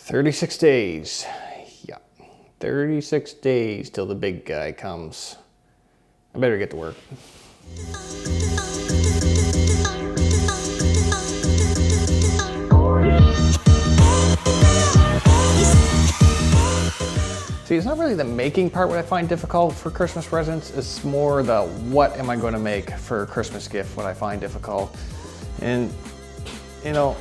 36 days. Yeah, 36 days till the big guy comes. I better get to work. See, it's not really the making part what I find difficult for Christmas presents. It's more the what am I going to make for a Christmas gift what I find difficult. And, you know,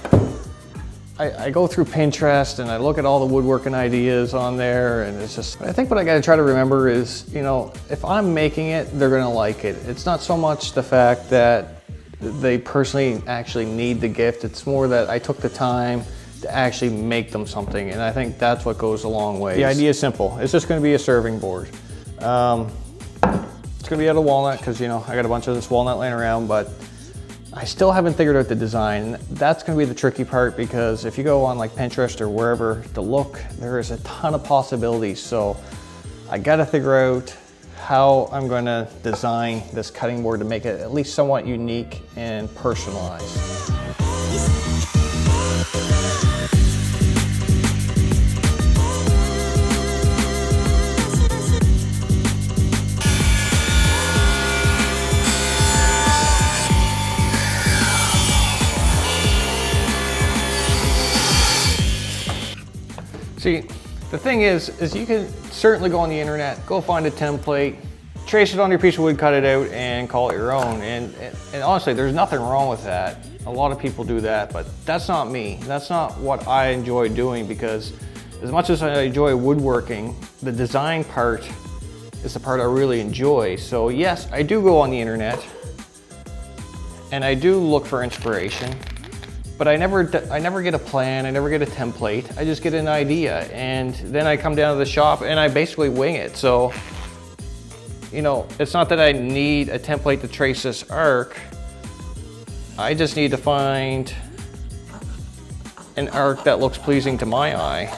I go through Pinterest and I look at all the woodworking ideas on there, and it's just, I think what I got to try to remember is, you know, if I'm making it, they're going to like it. It's not so much the fact that they personally actually need the gift. It's more that I took the time to actually make them something, and I think that's what goes a long way. The idea is simple. It's just going to be a serving board. It's going to be out of walnut because, you know, I got a bunch of this walnut laying around, but I still haven't figured out the design. That's going to be the tricky part, because if you go on like Pinterest or wherever to look, there is a ton of possibilities. So I got to figure out how I'm going to design this cutting board to make it at least somewhat unique and personalized. See, the thing is you can certainly go on the internet, go find a template, trace it on your piece of wood, cut it out, and call it your own. And honestly, there's nothing wrong with that. A lot of people do that, but that's not me. That's not what I enjoy doing, because as much as I enjoy woodworking, the design part is the part I really enjoy. So yes, I do go on the internet and I do look for inspiration. But I never get a plan, I never get a template, I just get an idea, and then I come down to the shop and I basically wing it. So, you know, it's not that I need a template to trace this arc, I just need to find an arc that looks pleasing to my eye.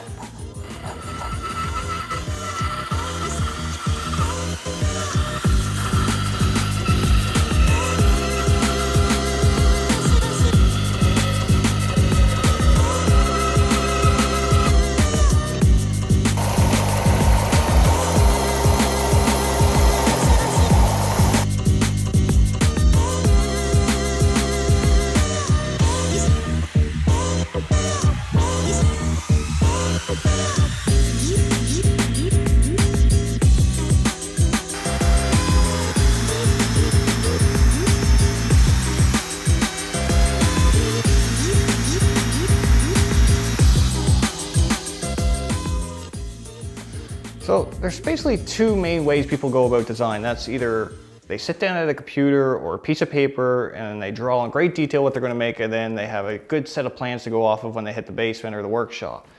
So there's basically two main ways people go about design. That's either they sit down at a computer or a piece of paper and they draw in great detail what they're going to make, and then they have a good set of plans to go off of when they hit the basement or the workshop.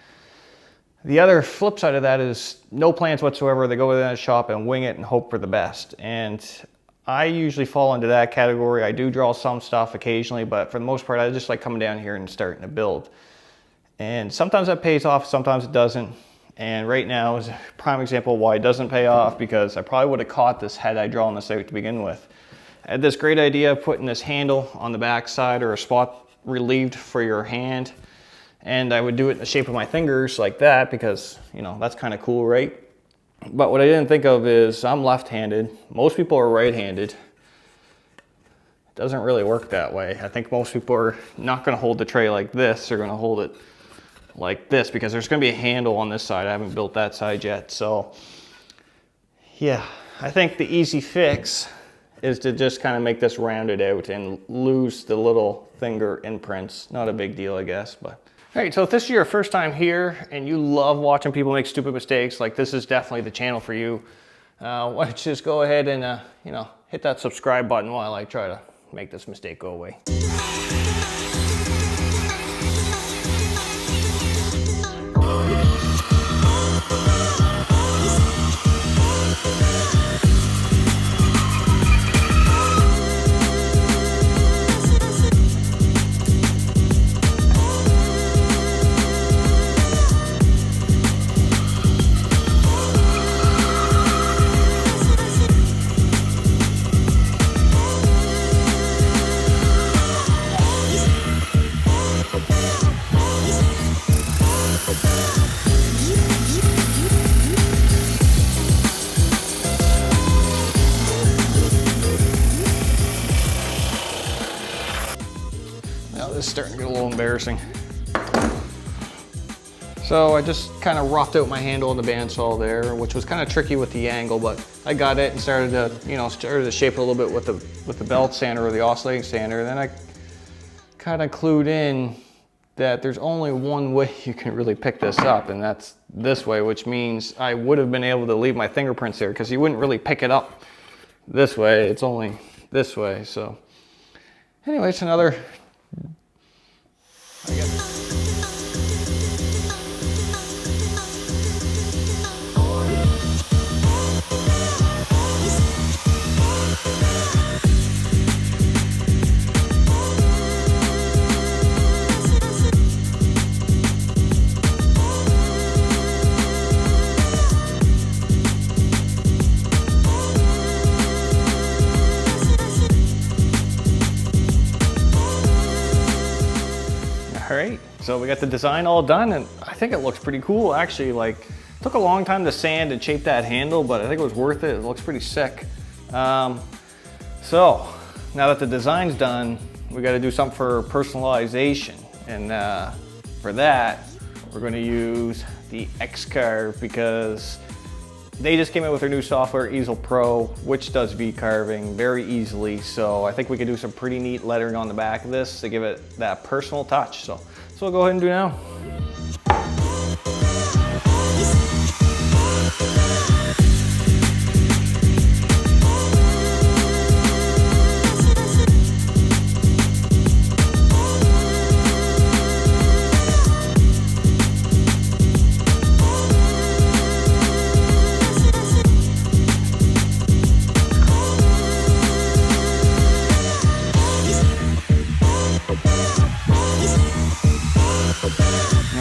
The other flip side of that is no plans whatsoever. They go in a shop and wing it and hope for the best. And I usually fall into that category. I do draw some stuff occasionally, but for the most part, I just like coming down here and starting to build. And sometimes that pays off, sometimes it doesn't. And right now is a prime example of why it doesn't pay off, because I probably would have caught this had I drawn this out to begin with. I had this great idea of putting this handle on the back side, or a spot relieved for your hand. And I would do it in the shape of my fingers like that, because, you know, that's kind of cool, right? But what I didn't think of is I'm left-handed. Most people are right-handed. It doesn't really work that way. I think most people are not going to hold the tray like this. They're going to hold it like this, because there's going to be a handle on this side. I haven't built that side yet. So yeah, I think the easy fix is to just kind of make this rounded out and lose the little finger imprints. Not a big deal, I guess. But all right, so if this is your first time here and you love watching people make stupid mistakes, like, this is definitely the channel for you. Why don't you just go ahead and you know, hit that subscribe button while I try to make this mistake go away. little embarrassing. So I just kind of roughed out my handle on the bandsaw there, which was kind of tricky with the angle, but I got it and started to shape it a little bit with the belt sander or the oscillating sander. And then I kind of clued in that there's only one way you can really pick this up, and that's this way, which means I would have been able to leave my fingerprints there because you wouldn't really pick it up this way. It's only this way. So anyway, it's another, I guess. All right, so we got the design all done, and I think it looks pretty cool actually. Like, it took a long time to sand and shape that handle, but I think it was worth it. It looks pretty sick. So now that the design's done, we got to do something for personalization, and for that we're going to use the X-Carve because they just came out with their new software, Easel Pro, which does V-carving very easily. So I think we could do some pretty neat lettering on the back of this to give it that personal touch. So we'll go ahead and do now.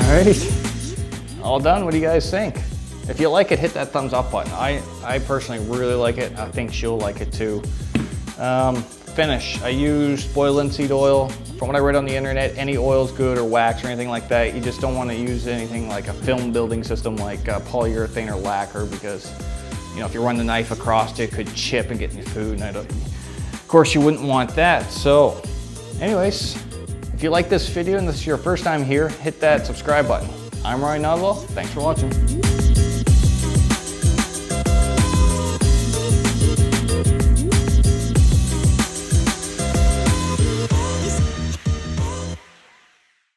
Alright, all done. What do you guys think? If you like it, hit that thumbs up button. I personally really like it. I think she'll like it too. Finish, I used boiled linseed oil. From what I read on the internet, any oil's good, or wax or anything like that. You just don't want to use anything like a film building system like polyurethane or lacquer, because if you run the knife across it, it could chip and get in your food, and of course you wouldn't want that. So anyways, if you like this video and this is your first time here, hit that subscribe button. I'm Ryan Novel. Thanks for watching.